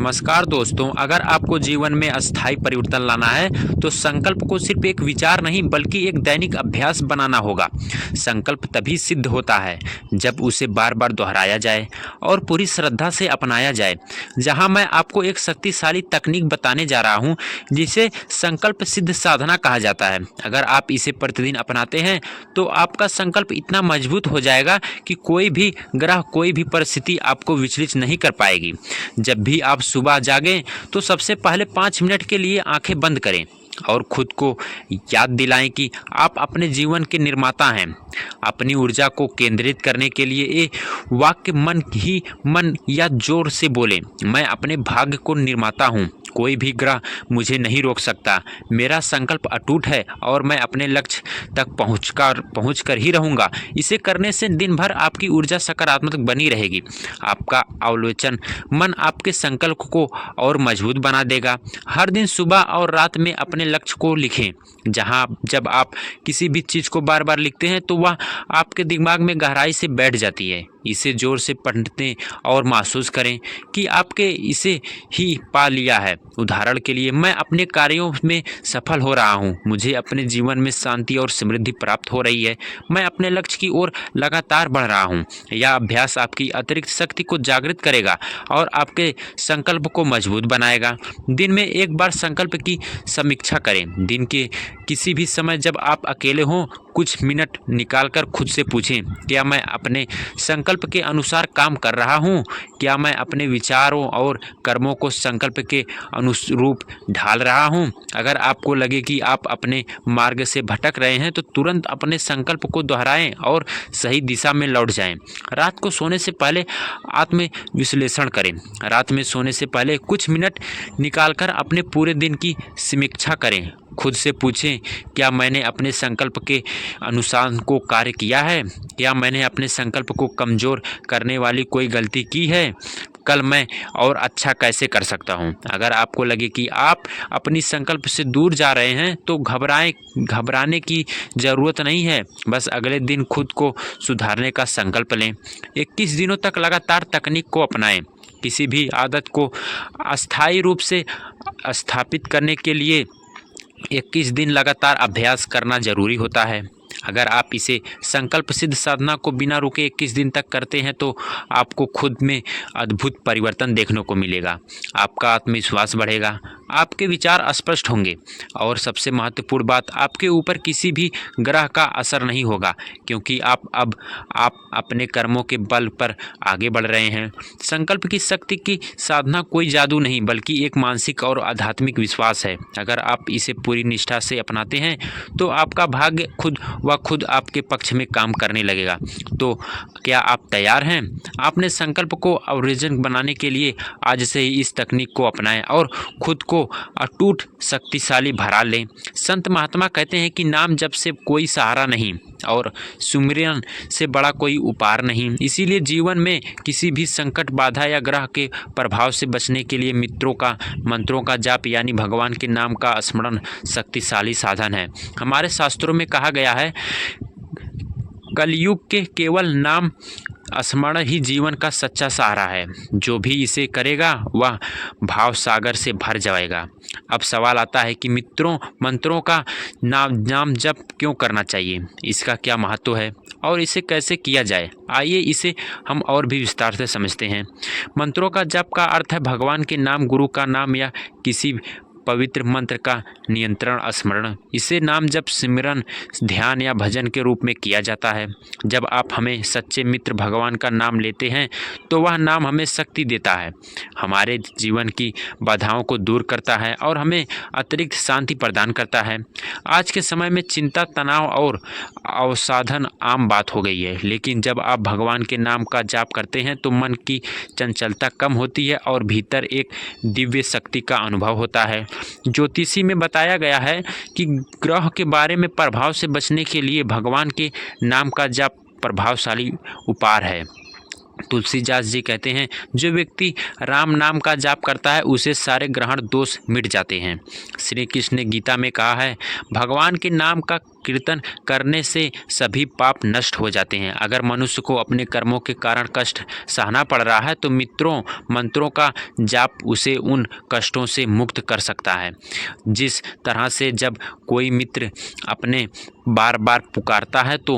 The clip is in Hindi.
नमस्कार दोस्तों, अगर आपको जीवन में अस्थायी परिवर्तन लाना है तो संकल्प को सिर्फ एक विचार नहीं बल्कि एक दैनिक अभ्यास बनाना होगा। संकल्प तभी सिद्ध होता है जब उसे बार बार दोहराया जाए और पूरी श्रद्धा से अपनाया जाए। जहां मैं आपको एक शक्तिशाली तकनीक बताने जा रहा हूं जिसे संकल्प सिद्ध साधना कहा जाता है। अगर आप इसे प्रतिदिन अपनाते हैं तो आपका संकल्प इतना मजबूत हो जाएगा कि कोई भी ग्रह, कोई भी परिस्थिति आपको विचलित नहीं कर पाएगी। जब भी आप सुबह जागें तो सबसे पहले 5 मिनट के लिए आंखें बंद करें और खुद को याद दिलाएं कि आप अपने जीवन के निर्माता हैं। अपनी ऊर्जा को केंद्रित करने के लिए ये वाक्य मन ही मन या जोर से बोलें, मैं अपने भाग्य को निर्माता हूँ, कोई भी ग्रह मुझे नहीं रोक सकता, मेरा संकल्प अटूट है और मैं अपने लक्ष्य तक पहुँच कर ही रहूँगा। इसे करने से दिन भर आपकी ऊर्जा सकारात्मक बनी रहेगी। आपका अवलोकन मन आपके संकल्प को और मजबूत बना देगा। हर दिन सुबह और रात में अपने लक्ष्य को लिखें। जब आप किसी भी चीज़ को बार बार लिखते हैं तो वह आपके दिमाग में गहराई से बैठ जाती है। इसे जोर से पढ़ते और महसूस करें कि आपके इसे ही पा लिया है। उदाहरण के लिए, मैं अपने कार्यों में सफल हो रहा हूँ, मुझे अपने जीवन में शांति और समृद्धि प्राप्त हो रही है, मैं अपने लक्ष्य की ओर लगातार बढ़ रहा हूँ। यह अभ्यास आपकी अतिरिक्त शक्ति को जागृत करेगा और आपके संकल्प को मजबूत बनाएगा। दिन में एक बार संकल्प की समीक्षा करें। दिन के किसी भी समय जब आप अकेले हों, कुछ मिनट निकालकर खुद से पूछें, क्या मैं अपने संकल्प के अनुसार काम कर रहा हूँ? क्या मैं अपने विचारों और कर्मों को संकल्प के अनुरूप ढाल रहा हूँ? अगर आपको लगे कि आप अपने मार्ग से भटक रहे हैं तो तुरंत अपने संकल्प को दोहराएं और सही दिशा में लौट जाएं। रात को सोने से पहले आत्म विश्लेषण करें। रात में सोने से पहले कुछ मिनट निकालकर अपने पूरे दिन की समीक्षा करें। खुद से पूछें, क्या मैंने अपने संकल्प के अनुसार को कार्य किया है? क्या मैंने अपने संकल्प को कमज़ोर करने वाली कोई गलती की है? कल मैं और अच्छा कैसे कर सकता हूँ? अगर आपको लगे कि आप अपनी संकल्प से दूर जा रहे हैं तो घबराने की ज़रूरत नहीं है। बस अगले दिन खुद को सुधारने का संकल्प लें। 21 दिनों तक लगातार तकनीक को अपनाएं। किसी भी आदत को अस्थायी रूप से स्थापित करने के लिए 21 दिन लगातार अभ्यास करना जरूरी होता है। अगर आप इसे संकल्प सिद्ध साधना को बिना रुके 21 दिन तक करते हैं तो आपको खुद में अद्भुत परिवर्तन देखने को मिलेगा। आपका आत्मविश्वास बढ़ेगा, आपके विचार स्पष्ट होंगे और सबसे महत्वपूर्ण बात, आपके ऊपर किसी भी ग्रह का असर नहीं होगा, क्योंकि आप अपने कर्मों के बल पर आगे बढ़ रहे हैं। संकल्प की शक्ति की साधना कोई जादू नहीं बल्कि एक मानसिक और आध्यात्मिक विश्वास है। अगर आप इसे पूरी निष्ठा से अपनाते हैं तो आपका भाग्य खुद आपके पक्ष में काम करने लगेगा। तो क्या आप तैयार हैं? आपने संकल्प को ओरिजिन बनाने के लिए आज से ही इस तकनीक को अपनाएं और खुद को अटूट शक्तिशाली भरा लें। संत महात्मा कहते हैं कि नाम जप से कोई सहारा नहीं और सुमिरन से बड़ा कोई उपहार नहीं। इसीलिए जीवन में किसी भी संकट, बाधा या ग्रह के प्रभाव से बचने के लिए मंत्रों का जाप यानी भगवान के नाम का स्मरण शक्तिशाली साधन है। हमारे शास्त्रों में कहा गया है, कलयुग के केवल नाम स्मरण ही जीवन का सच्चा सहारा है। जो भी इसे करेगा वह भाव सागर से भर जाएगा। अब सवाल आता है कि मंत्रों का नाम जप क्यों करना चाहिए, इसका क्या महत्व है और इसे कैसे किया जाए। आइए इसे हम और भी विस्तार से समझते हैं। मंत्रों का जप का अर्थ है भगवान के नाम, गुरु का नाम या किसी पवित्र मंत्र का नियंत्रण स्मरण। इसे नाम जप, सिमरन, ध्यान या भजन के रूप में किया जाता है। जब आप हमें सच्चे मित्र भगवान का नाम लेते हैं तो वह नाम हमें शक्ति देता है, हमारे जीवन की बाधाओं को दूर करता है और हमें अतिरिक्त शांति प्रदान करता है। आज के समय में चिंता, तनाव और अवसाधन आम बात हो गई है, लेकिन जब आप भगवान के नाम का जाप करते हैं तो मन की चंचलता कम होती है और भीतर एक दिव्य शक्ति का अनुभव होता है। ज्योतिषी में बताया गया है कि ग्रह के बारे में प्रभाव से बचने के लिए भगवान के नाम का जाप प्रभावशाली उपाय है। तुलसीदास जी कहते हैं, जो व्यक्ति राम नाम का जाप करता है उसे सारे ग्रहण दोष मिट जाते हैं। श्री कृष्ण ने गीता में कहा है, भगवान के नाम का कीर्तन करने से सभी पाप नष्ट हो जाते हैं। अगर मनुष्य को अपने कर्मों के कारण कष्ट सहना पड़ रहा है तो मित्रों मंत्रों का जाप उसे उन कष्टों से मुक्त कर सकता है। जिस तरह से जब कोई मित्र अपने बार बार पुकारता है तो